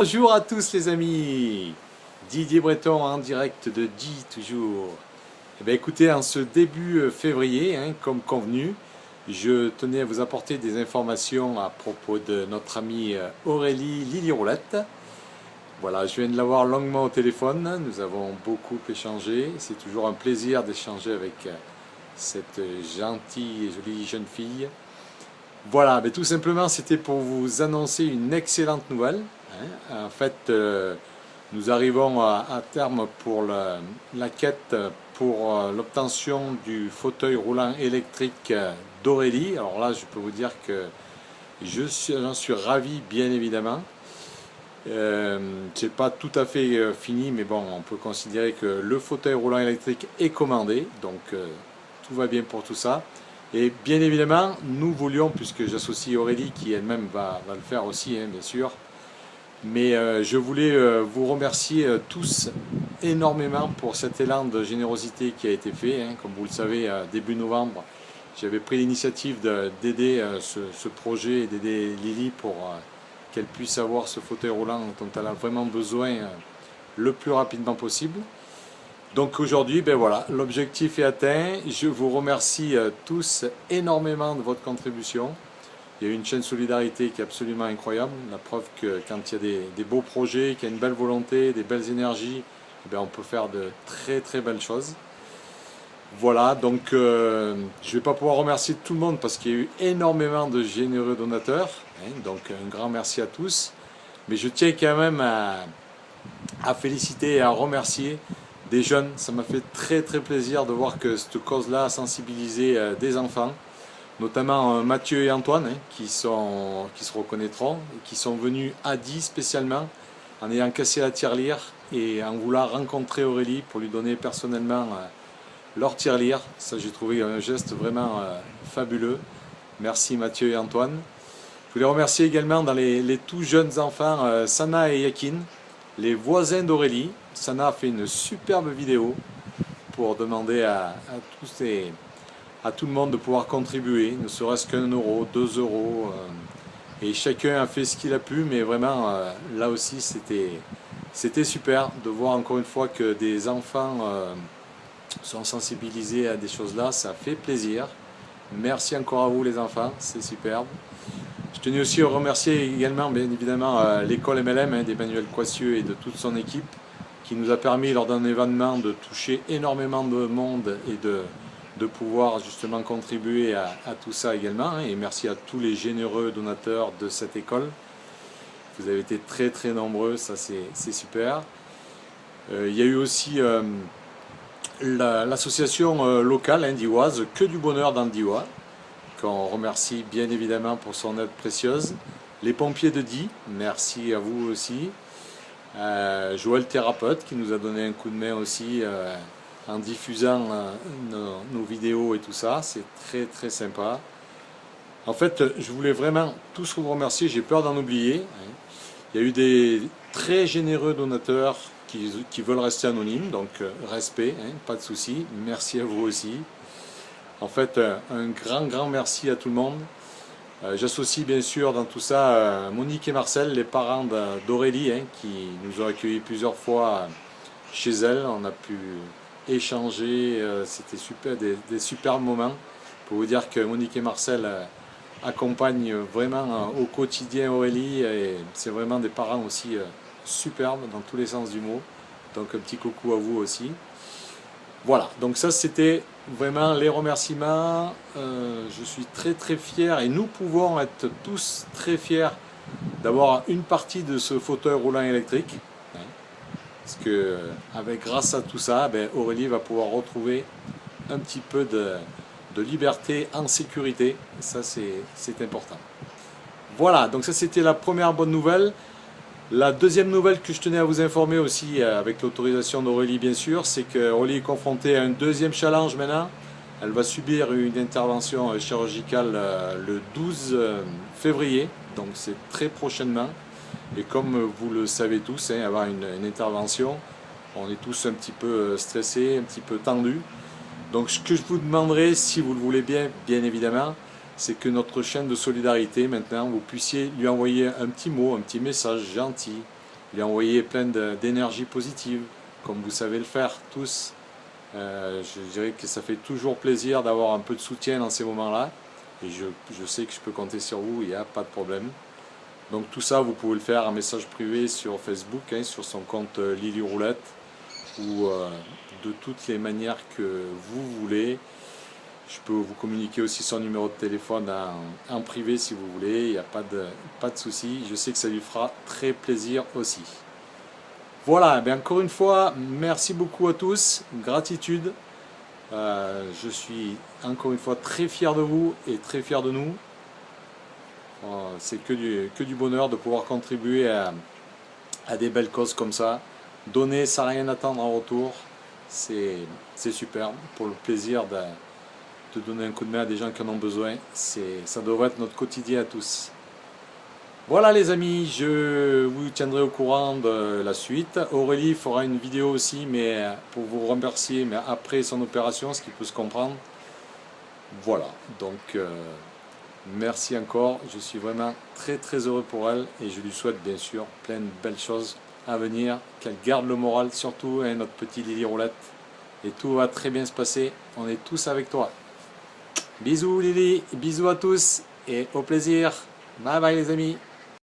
Bonjour à tous les amis, Didier Breton en direct de Die toujours. Eh bien, écoutez, en ce début février, comme convenu, je tenais à vous apporter des informations à propos de notre amie Aurélie Lily Roulette. Voilà, je viens de l'avoir longuement au téléphone, nous avons beaucoup échangé, c'est toujours un plaisir d'échanger avec cette gentille et jolie jeune fille. Voilà, mais tout simplement c'était pour vous annoncer une excellente nouvelle. En fait, nous arrivons à terme pour la quête pour l'obtention du fauteuil roulant électrique d'Aurélie. Alors là, je peux vous dire que j'en suis ravi, bien évidemment. C'est pas tout à fait fini, mais bon, on peut considérer que le fauteuil roulant électrique est commandé, donc tout va bien pour tout ça. Et bien évidemment, nous voulions, puisque j'associe Aurélie qui elle-même va le faire aussi, bien sûr, mais je voulais vous remercier tous énormément pour cet élan de générosité qui a été fait. Comme vous le savez, début novembre, j'avais pris l'initiative d'aider ce projet et d'aider Lily pour qu'elle puisse avoir ce fauteuil roulant dont elle a vraiment besoin le plus rapidement possible. Donc aujourd'hui, ben voilà, l'objectif est atteint. Je vous remercie tous énormément de votre contribution. Il y a eu une chaîne solidarité qui est absolument incroyable. La preuve que quand il y a des beaux projets, qu'il y a une belle volonté, des belles énergies, eh bien on peut faire de très très belles choses. Voilà, donc je ne vais pas pouvoir remercier tout le monde parce qu'il y a eu énormément de généreux donateurs. Donc un grand merci à tous. Mais je tiens quand même à féliciter et à remercier des jeunes. Ça m'a fait très très plaisir de voir que cette cause-là a sensibilisé des enfants, notamment Mathieu et Antoine, qui se reconnaîtront, et qui sont venus à Die spécialement, en ayant cassé la tirelire et en voulant rencontrer Aurélie pour lui donner personnellement leur tirelire. Ça, j'ai trouvé un geste vraiment fabuleux. Merci Mathieu et Antoine. Je voulais remercier également dans les tout jeunes enfants Sana et Yakin, les voisins d'Aurélie. Sana a fait une superbe vidéo pour demander à tout le monde de pouvoir contribuer, ne serait-ce qu'un euro, 2 euros. Et chacun a fait ce qu'il a pu, mais vraiment, là aussi, c'était super de voir encore une fois que des enfants sont sensibilisés à des choses là. Ça fait plaisir. Merci encore à vous les enfants, c'est superbe. Je tenais aussi à remercier également, bien évidemment, l'école MLM d'Emmanuel Coissieux et de toute son équipe, qui nous a permis lors d'un événement de toucher énormément de monde et de pouvoir justement contribuer à tout ça également. Et merci à tous les généreux donateurs de cette école. Vous avez été très très nombreux, ça c'est super. Il y a eu aussi l'association locale dioise, Que du bonheur dans le Diois, qu'on remercie bien évidemment pour son aide précieuse. Les pompiers de Die, merci à vous aussi. Joël Thérapeute qui nous a donné un coup de main aussi en diffusant nos vidéos et tout ça, c'est très très sympa. En fait, je voulais vraiment tous vous remercier, j'ai peur d'en oublier. Il y a eu des très généreux donateurs qui veulent rester anonymes, donc respect, pas de souci, merci à vous aussi. En fait, un grand merci à tout le monde. J'associe bien sûr dans tout ça Monique et Marcel, les parents d'Aurélie, qui nous ont accueillis plusieurs fois chez elles. On a pu échanger, c'était super, des superbes moments. Pour vous dire que Monique et Marcel accompagnent vraiment au quotidien Aurélie, et c'est vraiment des parents aussi superbes dans tous les sens du mot. Donc un petit coucou à vous aussi. Voilà, donc ça c'était vraiment les remerciements. Je suis très très fier et nous pouvons être tous très fiers d'avoir une partie de ce fauteuil roulant électrique. Parce que grâce à tout ça, Aurélie va pouvoir retrouver un petit peu de liberté en sécurité. Et ça c'est important. Voilà, donc ça c'était la première bonne nouvelle. La deuxième nouvelle que je tenais à vous informer aussi, avec l'autorisation d'Aurélie bien sûr, c'est qu'Aurélie est confrontée à un deuxième challenge maintenant. Elle va subir une intervention chirurgicale le 12 février, donc c'est très prochainement. Et comme vous le savez tous, avoir une intervention, on est tous un petit peu stressés, un petit peu tendus. Donc ce que je vous demanderai, si vous le voulez bien, bien évidemment, c'est que notre chaîne de solidarité, maintenant, vous puissiez lui envoyer un petit mot, un petit message gentil, lui envoyer plein d'énergie positive, comme vous savez le faire tous. Je dirais que ça fait toujours plaisir d'avoir un peu de soutien dans ces moments-là. Et je sais que je peux compter sur vous, il n'y a pas de problème. Donc tout ça, vous pouvez le faire en message privé sur Facebook, hein, sur son compte Lily Roulette, ou de toutes les manières que vous voulez. Je peux vous communiquer aussi son numéro de téléphone en privé si vous voulez, il n'y a pas de souci. Je sais que ça lui fera très plaisir aussi. Voilà, bien encore une fois, merci beaucoup à tous, gratitude. Je suis encore une fois très fier de vous et très fier de nous. C'est que du bonheur de pouvoir contribuer à des belles causes comme ça. Donner sans rien attendre en retour, c'est super. Pour le plaisir de donner un coup de main à des gens qui en ont besoin, ça devrait être notre quotidien à tous. Voilà les amis, je vous tiendrai au courant de la suite. Aurélie fera une vidéo aussi, mais pour vous remercier, mais après son opération, ce qui peut se comprendre. Voilà, donc merci encore, je suis vraiment très très heureux pour elle et je lui souhaite bien sûr plein de belles choses à venir, qu'elle garde le moral surtout, hein, notre petit Lily Roulette, et tout va très bien se passer, on est tous avec toi. Bisous Lily, bisous à tous et au plaisir, bye bye les amis.